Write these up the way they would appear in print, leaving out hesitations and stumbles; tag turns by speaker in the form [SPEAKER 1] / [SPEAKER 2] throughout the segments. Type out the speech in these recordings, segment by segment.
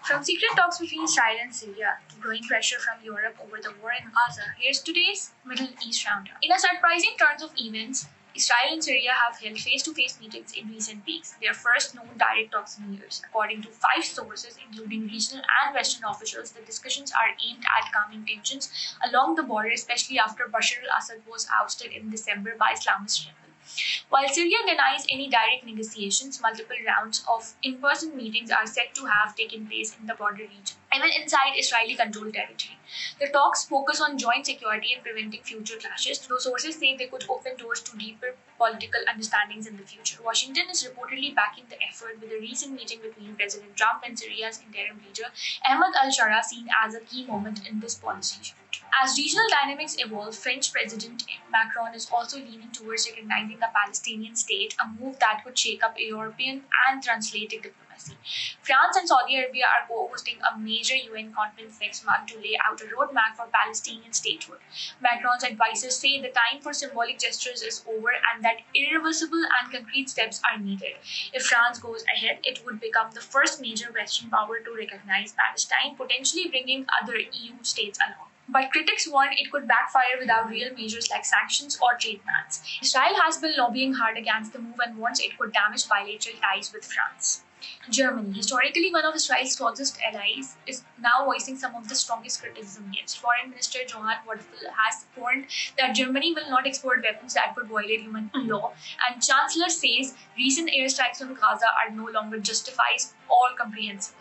[SPEAKER 1] From secret talks between Israel and Syria to growing pressure from Europe over the war in Gaza, here's today's Middle East Roundup. In a surprising turn of events, Israel and Syria have held face-to-face meetings in recent weeks, their first known direct talks in years. According to 5 sources, including regional and Western officials, the discussions are aimed at calming tensions along the border, especially after Bashar al-Assad was ousted in December by Islamist rebels. While Syria denies any direct negotiations, multiple rounds of in-person meetings are said to have taken place in the border region, even inside Israeli-controlled territory. The talks focus on joint security and preventing future clashes, though sources say they could open doors to deeper political understandings in the future. Washington is reportedly backing the effort, with a recent meeting between President Trump and Syria's interim leader Ahmed al-Shara seen as a key moment in this policy shift. As regional dynamics evolve, French President Macron is also leaning towards recognizing a Palestinian state, a move that could shake up European and transatlantic diplomacy. France and Saudi Arabia are co-hosting a major UN conference next month to lay out a roadmap for Palestinian statehood. Macron's advisors say the time for symbolic gestures is over and that irreversible and concrete steps are needed. If France goes ahead, it would become the first major Western power to recognize Palestine, potentially bringing other EU states along. But critics warn it could backfire without real measures like sanctions or trade bans. Israel has been lobbying hard against the move and warns it could damage bilateral ties with France. Germany, historically one of Israel's closest allies, is now voicing some of the strongest criticism against. Foreign Minister Johann Wadephul has warned that Germany will not export weapons that could violate human law, and Chancellor says recent airstrikes on Gaza are no longer justified or comprehensible.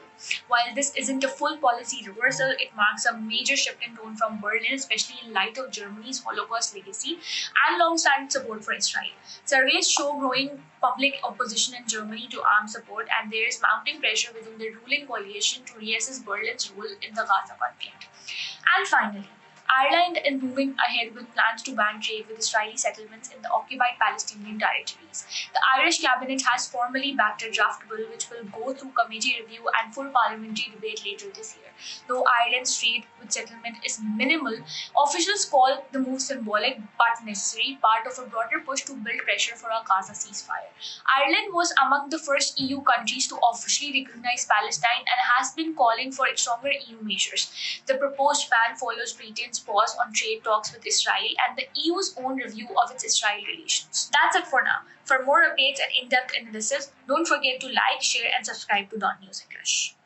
[SPEAKER 1] While this isn't a full policy reversal, it marks a major shift in tone from Berlin, especially in light of Germany's Holocaust legacy and long-standing support for Israel. Surveys show growing public opposition in Germany to arms support, and there is mounting pressure within the ruling coalition to reassess Berlin's role in the Gaza conflict. And finally, Ireland is moving ahead with plans to ban trade with Israeli settlements in the occupied Palestinian territories. The Irish cabinet has formally backed a draft bill which will go through committee review and full parliamentary debate later this year. Though Ireland's trade with settlement is minimal, officials call the move symbolic but necessary, part of a broader push to build pressure for a Gaza ceasefire. Ireland was among the first EU countries to officially recognize Palestine and has been calling for stronger EU measures. The proposed ban follows Britain's pause on trade talks with Israel and the EU's own review of its Israel relations. That's it for now. For more updates and in-depth analysis, don't forget to like, share, and subscribe to DawnNews English.